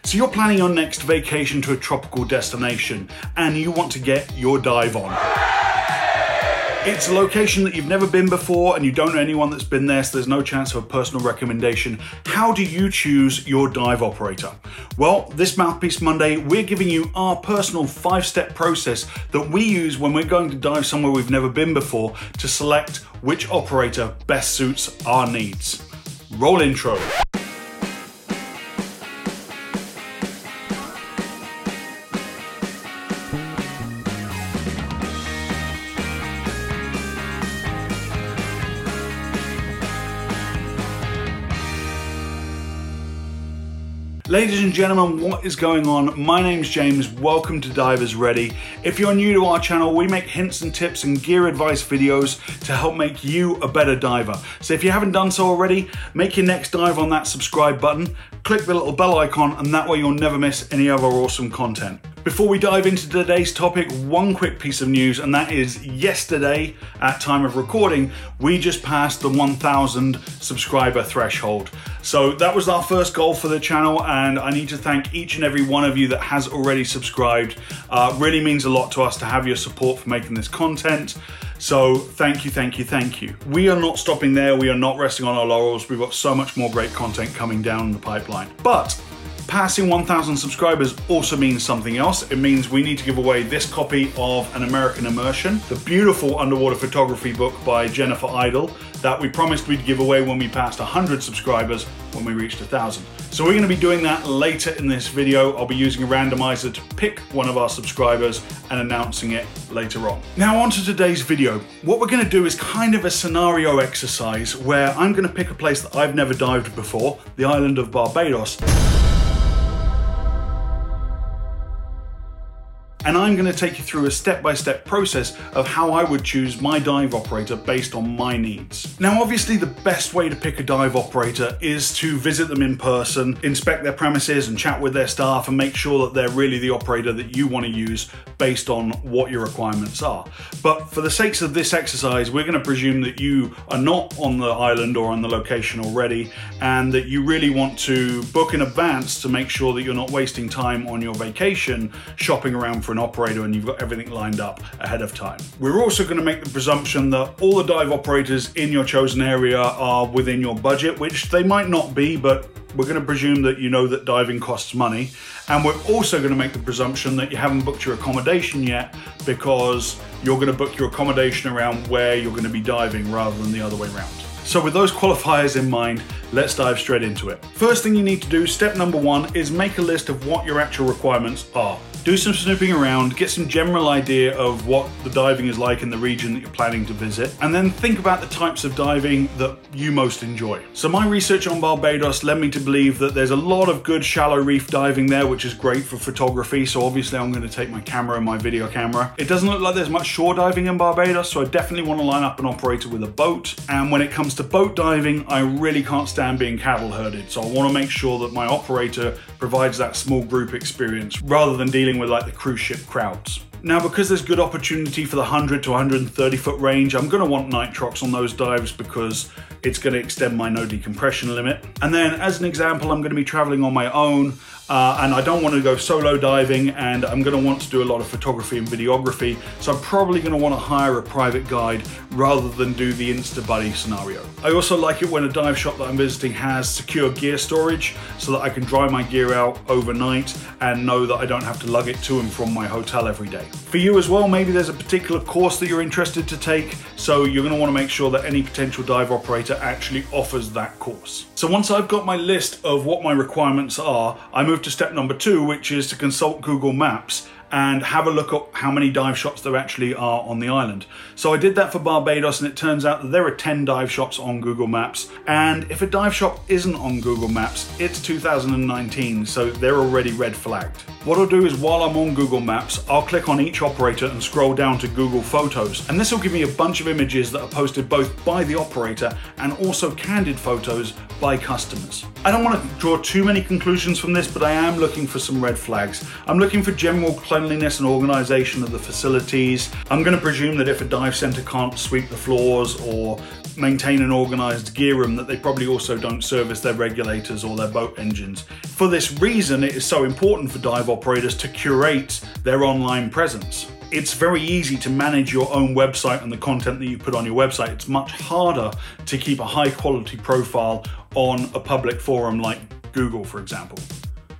So you're planning your next vacation to a tropical destination and you want to get your dive on. It's a location that you've never been before and you don't know anyone that's been there, so there's no chance of a personal recommendation. How do you choose your dive operator? Well, this Mouthpiece Monday, we're giving you our personal 5-step process that we use when we're going to dive somewhere we've never been before to select which operator best suits our needs. Roll intro. Ladies and gentlemen, what is going on? My name's James, welcome to Divers Ready. If you're new to our channel, we make hints and tips and gear advice videos to help make you a better diver. So if you haven't done so already, make your next dive on that subscribe button, click the little bell icon, and that way you'll never miss any of our awesome content. Before we dive into today's topic, one quick piece of news, and that is yesterday, at time of recording, we just passed the 1,000 subscriber threshold. So that was our first goal for the channel, and I need to thank each and every one of you that has already subscribed. Really means a lot to us to have your support for making this content. So thank you, thank you, thank you. We are not stopping there. We are not resting on our laurels. We've got so much more great content coming down the pipeline. But passing 1,000 subscribers also means something else. It means we need to give away this copy of An American Immersion, the beautiful underwater photography book by Jennifer Idle that we promised we'd give away when we passed 100 subscribers when we reached 1,000. So we're going to be doing that later in this video. I'll be using a randomizer to pick one of our subscribers and announcing it later on. Now on to today's video. What we're going to do is kind of a scenario exercise where I'm going to pick a place that I've never dived before, the island of Barbados. And I'm going to take you through a step-by-step process of how I would choose my dive operator based on my needs. Now, obviously, the best way to pick a dive operator is to visit them in person, inspect their premises and chat with their staff and make sure that they're really the operator that you want to use based on what your requirements are. But for the sakes of this exercise, we're going to presume that you are not on the island or on the location already, and that you really want to book in advance to make sure that you're not wasting time on your vacation shopping around for an operator and you've got everything lined up ahead of time. We're also going to make the presumption that all the dive operators in your chosen area are within your budget, which they might not be, but we're going to presume that you know that diving costs money. And we're also going to make the presumption that you haven't booked your accommodation yet, because you're going to book your accommodation around where you're going to be diving rather than the other way around. So with those qualifiers in mind, let's dive straight into it. First thing you need to do, step number 1, is make a list of what your actual requirements are. Do some snooping around, get some general idea of what the diving is like in the region that you're planning to visit, and then think about the types of diving that you most enjoy. So my research on Barbados led me to believe that there's a lot of good shallow reef diving there, which is great for photography, so obviously I'm going to take my camera and my video camera. It doesn't look like there's much shore diving in Barbados, so I definitely want to line up an operator with a boat. And when it comes to boat diving, I really can't stand being cattle herded, so I want to make sure that my operator provides that small group experience rather than dealing with like the cruise ship crowds. Now, because there's good opportunity for the 100 to 130 foot range, I'm going to want nitrox on those dives because it's going to extend my no decompression limit. And then as an example, I'm going to be traveling on my own and I don't want to go solo diving, and I'm going to want to do a lot of photography and videography. So I'm probably going to want to hire a private guide rather than do the Insta-Buddy scenario. I also like it when a dive shop that I'm visiting has secure gear storage so that I can dry my gear out overnight and know that I don't have to lug it to and from my hotel every day. For you as well, maybe there's a particular course that you're interested to take, so you're going to want to make sure that any potential dive operator actually offers that course. So once I've got my list of what my requirements are, I move to step number 2, which is to consult Google Maps and have a look at how many dive shops there actually are on the island. So I did that for Barbados, and it turns out that there are 10 dive shops on Google Maps. And if a dive shop isn't on Google Maps, it's 2019, so they're already red flagged. What I'll do is, while I'm on Google Maps, I'll click on each operator and scroll down to Google Photos. And this will give me a bunch of images that are posted both by the operator and also candid photos by customers. I don't want to draw too many conclusions from this, but I am looking for some red flags. I'm looking for general cleanliness cleanliness and organization of the facilities. I'm going to presume that if a dive center can't sweep the floors or maintain an organized gear room, that they probably also don't service their regulators or their boat engines. For this reason, it is so important for dive operators to curate their online presence. It's very easy to manage your own website and the content that you put on your website. It's much harder to keep a high quality profile on a public forum like Google, for example.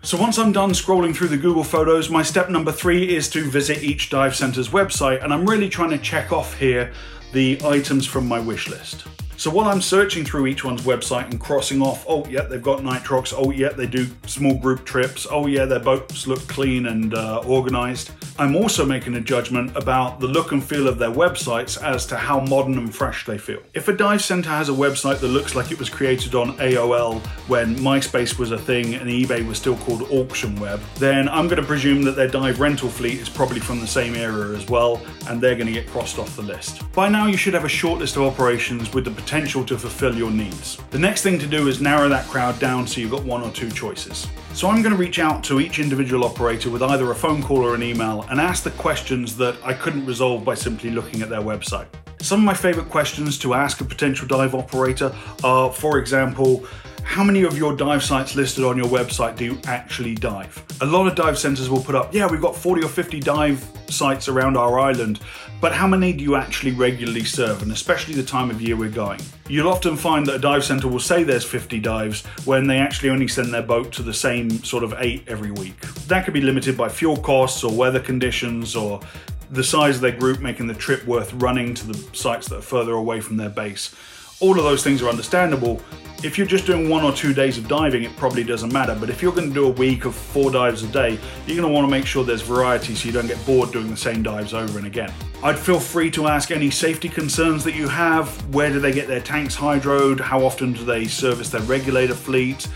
So once I'm done scrolling through the Google Photos, my step number 3 is to visit each dive center's website, and I'm really trying to check off here the items from my wish list. So while I'm searching through each one's website and crossing off, oh yeah, they've got nitrox, oh yeah, they do small group trips, oh yeah, their boats look clean and organized, I'm also making a judgment about the look and feel of their websites as to how modern and fresh they feel. If a dive center has a website that looks like it was created on AOL when MySpace was a thing and eBay was still called Auction Web, then I'm going to presume that their dive rental fleet is probably from the same era as well, and they're going to get crossed off the list. By now you should have a short list of operations with the potential to fulfill your needs. The next thing to do is narrow that crowd down so you've got 1 or 2 choices. So I'm going to reach out to each individual operator with either a phone call or an email and ask the questions that I couldn't resolve by simply looking at their website. Some of my favorite questions to ask a potential dive operator are, for example, how many of your dive sites listed on your website do you actually dive? A lot of dive centers will put up, yeah, we've got 40 or 50 dive sites around our island, but how many do you actually regularly serve, and especially the time of year we're going? You'll often find that a dive center will say there's 50 dives when they actually only send their boat to the same sort of 8 every week. That could be limited by fuel costs or weather conditions or the size of their group making the trip worth running to the sites that are further away from their base. All of those things are understandable. If you're just doing 1 or 2 days of diving, it probably doesn't matter. But if you're going to do a week of 4 dives a day, you're going to want to make sure there's variety so you don't get bored doing the same dives over and again. I'd feel free to ask any safety concerns that you have. Where do they get their tanks hydroed? How often do they service their regulator fleet?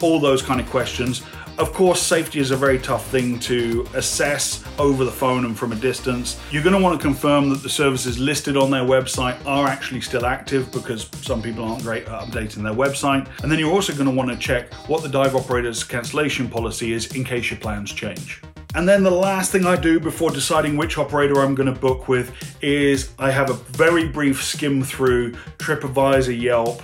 All those kind of questions. Of course, safety is a very tough thing to assess over the phone and from a distance. You're going to want to confirm that the services listed on their website are actually still active, because some people aren't great at updating their website. And then you're also going to want to check what the dive operator's cancellation policy is in case your plans change. And then the last thing I do before deciding which operator I'm going to book with is I have a very brief skim through TripAdvisor, Yelp.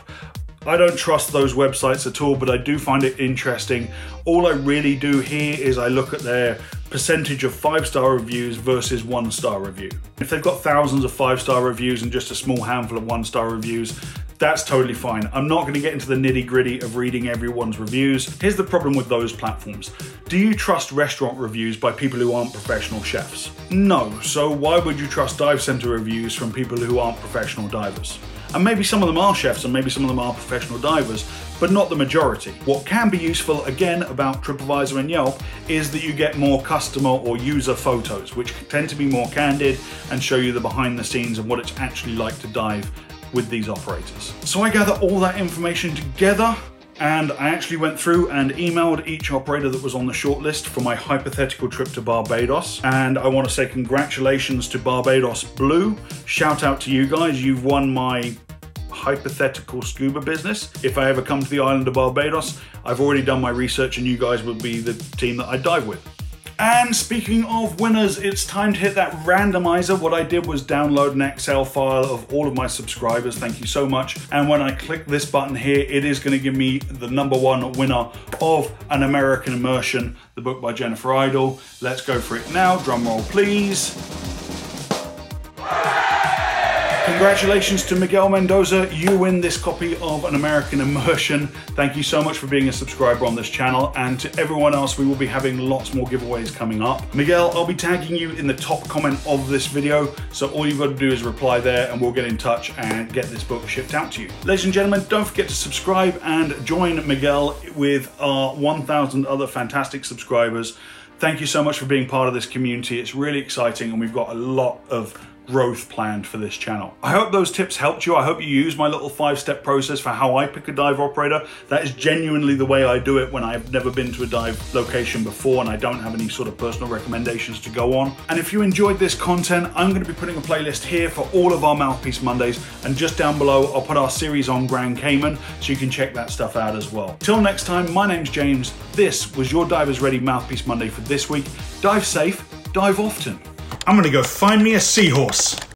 I don't trust those websites at all, but I do find it interesting. All I really do here is I look at their percentage of 5-star reviews versus 1-star review. If they've got thousands of 5-star reviews and just a small handful of 1-star reviews, that's totally fine. I'm not going to get into the nitty-gritty of reading everyone's reviews. Here's the problem with those platforms. Do you trust restaurant reviews by people who aren't professional chefs? No. So why would you trust dive center reviews from people who aren't professional divers? And maybe some of them are chefs and maybe some of them are professional divers, but not the majority. What can be useful, again, about TripAdvisor and Yelp is that you get more customer or user photos, which tend to be more candid and show you the behind the scenes and what it's actually like to dive with these operators. So I gather all that information together, and I actually went through and emailed each operator that was on the shortlist for my hypothetical trip to Barbados. And I want to say congratulations to Barbados Blue. Shout out to you guys. You've won my hypothetical scuba business. If I ever come to the island of Barbados, I've already done my research and you guys would be the team that I dive with. And speaking of winners, it's time to hit that randomizer. What I did was download an Excel file of all of my subscribers. Thank you so much. And when I click this button here, it is going to give me the #1 winner of An American Immersion, the book by Jennifer Idle. Let's go for it now. Drum roll, please. Congratulations to Miguel Mendoza. You win this copy of An American Immersion. Thank you so much for being a subscriber on this channel, and to everyone else, we will be having lots more giveaways coming up. Miguel, I'll be tagging you in the top comment of this video, so all you've got to do is reply there and we'll get in touch and get this book shipped out to you. Ladies and gentlemen, don't forget to subscribe and join Miguel with our 1,000 other fantastic subscribers. Thank you so much for being part of this community. It's really exciting and we've got a lot of growth planned for this channel. I hope those tips helped you. I hope you use my little 5-step process for how I pick a dive operator. That is genuinely the way I do it when I've never been to a dive location before and I don't have any sort of personal recommendations to go on. And if you enjoyed this content, I'm going to be putting a playlist here for all of our Mouthpiece Mondays, and just down below I'll put our series on Grand Cayman so you can check that stuff out as well. Till next time, my name's James. This was your Divers Ready Mouthpiece Monday for this week. Dive safe dive often. I'm gonna go find me a seahorse.